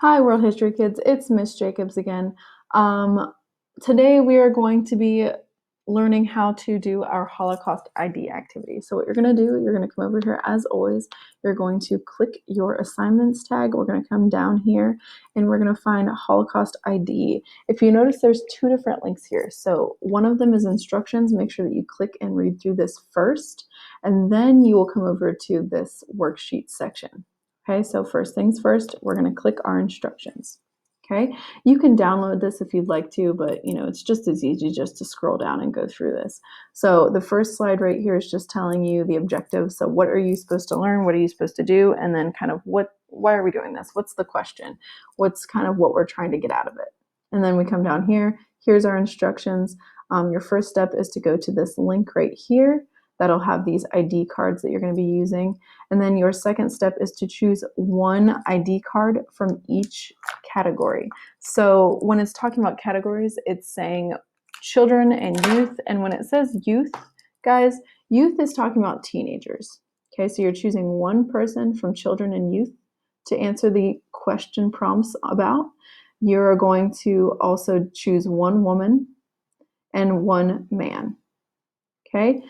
Hi, World History Kids. It's Miss Jacobs again. Um, Today we are going to be learning how to do our Holocaust ID activity. So what you're going to do, you're going to come over here as always. You're going to click your assignments tag. We're going to come down here and we're going to find Holocaust ID. If you notice, there's two different links here. So one of them is instructions. Make sure that you click and read through this first, and then you will come over to this worksheet section. Okay, so first things first, we're going to click our instructions. Okay, you can download this if you'd like to, but it's just as easy just to scroll down and go through this. So the first slide right here is just telling you the objectives. So what are you supposed to learn? What are you supposed to do? And then kind of why are we doing this? What's the question? What's kind of what we're trying to get out of it? And then we come down here. Here's our instructions. Your first step is to go to this link right here. That'll have these ID cards that you're going to be using. And then your second step is to choose one ID card from each category. So when it's talking about categories, it's saying children and youth. And when it says youth, guys, youth is talking about teenagers. Okay, so you're choosing one person from children and youth to answer the question prompts about. You're going to also choose one woman and one man. Okay.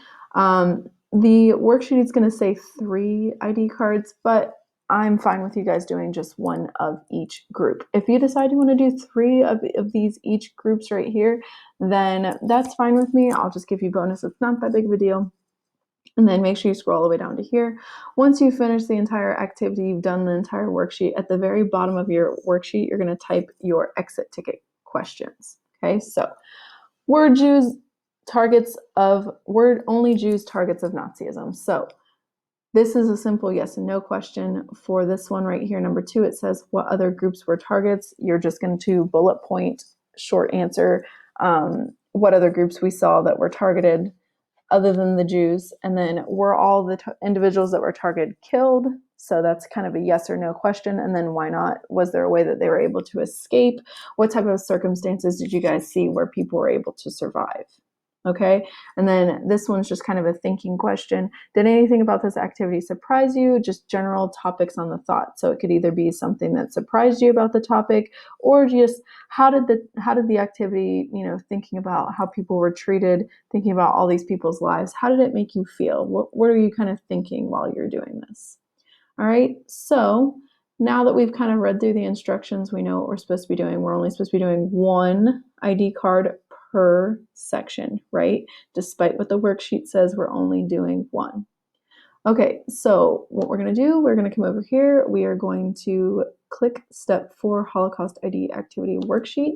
The worksheet is going to say 3 ID cards, but I'm fine with you guys doing just one of each group. If you decide you want to do 3 of these each groups right here, then that's fine with me. I'll just give you bonus. It's not that big of a deal. And then make sure you scroll all the way down to here. Once you finish the entire activity, you've done the entire worksheet, at the very bottom of your worksheet, you're going to type your exit ticket questions. Okay, so were only Jews targets of Nazism? So this is a simple yes and no question. For this one right here, number 2, it says what other groups were targets. You're just going to bullet point, short answer, what other groups we saw that were targeted other than the Jews. And then were all the individuals that were targeted killed? So that's kind of a yes or no question. And then why not? Was there a way that they were able to escape? What type of circumstances did you guys see where people were able to survive? Okay, and then this one's just kind of a thinking question. Did anything about this activity surprise you? Just general topics on the thought. So it could either be something that surprised you about the topic, or just how did the activity, thinking about how people were treated, thinking about all these people's lives, how did it make you feel? What are you kind of thinking while you're doing this? All right, so now that we've kind of read through the instructions, we know what we're supposed to be doing. We're only supposed to be doing one ID card per section, right? Despite what the worksheet says, we're only doing one. Okay, so what we're going to do, we're going to come over here. We are going to click step 4 Holocaust ID activity worksheet.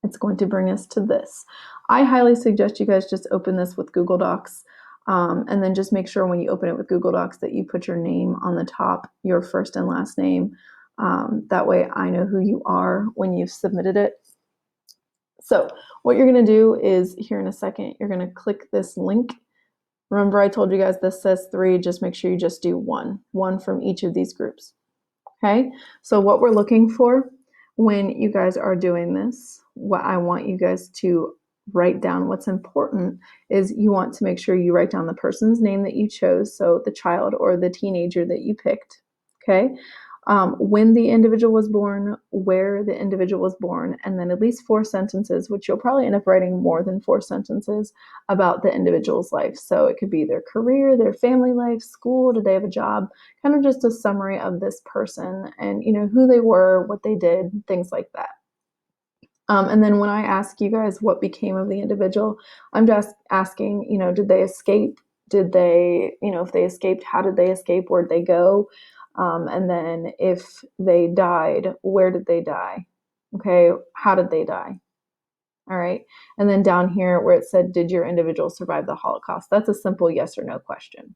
It's going to bring us to this. I highly suggest you guys just open this with Google Docs. And then just make sure when you open it with Google Docs that you put your name on the top, your first and last name. That way I know who you are when you've submitted it. So what you're going to do is here in a second, you're going to click this link. Remember I told you guys this says 3, just make sure you just do one from each of these groups. Okay, so what we're looking for when you guys are doing this, what I want you guys to write down, what's important is you want to make sure you write down the person's name that you chose, so the child or the teenager that you picked, okay? When the individual was born, where the individual was born, and then at least 4 sentences, which you'll probably end up writing more than 4 sentences about the individual's life. So it could be their career, their family life, school, did they have a job, kind of just a summary of this person and who they were, what they did, things like that. And then when I ask you guys what became of the individual, I'm just asking, did they escape? Did they, if they escaped, how did they escape? Where'd they go? And then if they died, where did they die? Okay, how did they die? All right. And then down here where it said, did your individual survive the Holocaust? That's a simple yes or no question.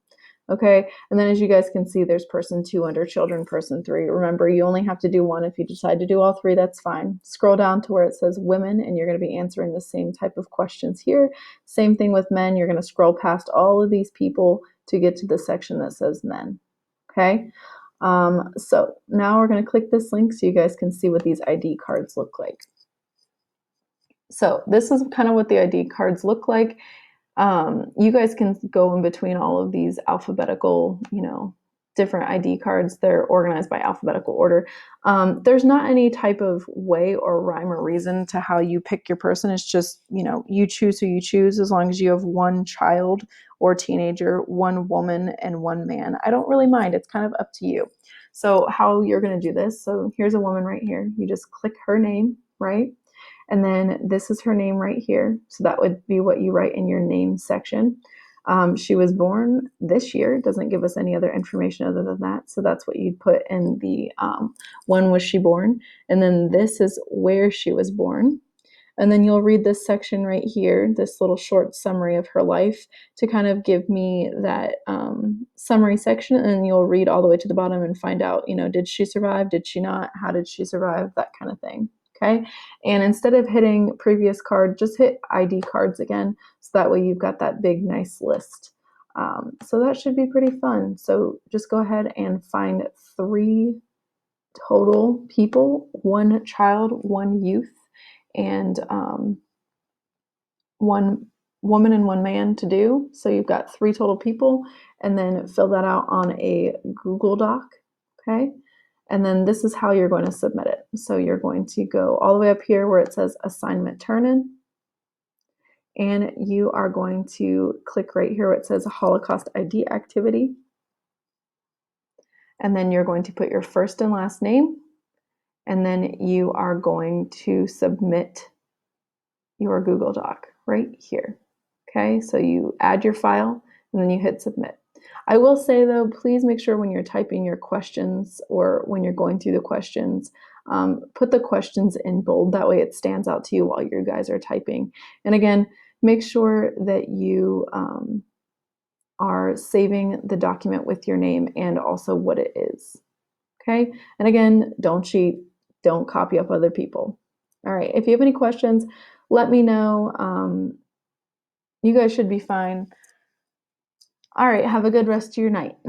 Okay. And then as you guys can see, there's person 2 under children, person 3. Remember, you only have to do one. If you decide to do all 3, that's fine. Scroll down to where it says women, and you're going to be answering the same type of questions here. Same thing with men. You're going to scroll past all of these people to get to the section that says men. Okay. So now we're going to click this link so you guys can see what these ID cards look like. So this is kind of what the ID cards look like. You guys can go in between all of these alphabetical, different ID cards. They're organized by alphabetical order. There's not any type of way or rhyme or reason to how you pick your person. It's just, you choose who you choose as long as you have one child or teenager, one woman, and one man. I don't really mind. It's kind of up to you. So how you're going to do this. So here's a woman right here. You just click her name, right? And then this is her name right here. So that would be what you write in your name section. She was born this year. It doesn't give us any other information other than that. So that's what you'd put in the when was she born. And then this is where she was born. And then you'll read this section right here, this little short summary of her life to kind of give me that summary section. And you'll read all the way to the bottom and find out, did she survive? Did she not? How did she survive? That kind of thing. Okay. And instead of hitting previous card, just hit ID cards again. So that way you've got that big, nice list. So that should be pretty fun. So just go ahead and find 3 total people, 1 child, 1 youth, and 1 woman and 1 man to do. So you've got 3 total people, and then fill that out on a Google Doc. Okay. And then this is how you're going to submit it. So you're going to go all the way up here where it says assignment turn in. And you are going to click right here where it says Holocaust ID Activity. And then you're going to put your first and last name. And then you are going to submit your Google Doc right here. Okay, so you add your file and then you hit submit. I will say though, please make sure when you're typing your questions or when you're going through the questions, put the questions in bold. That way it stands out to you while you guys are typing. And again, make sure that you are saving the document with your name and also what it is. Okay, and again, don't cheat, don't copy up other people. All right, if you have any questions, let me know. You guys should be fine. All right, have a good rest of your night.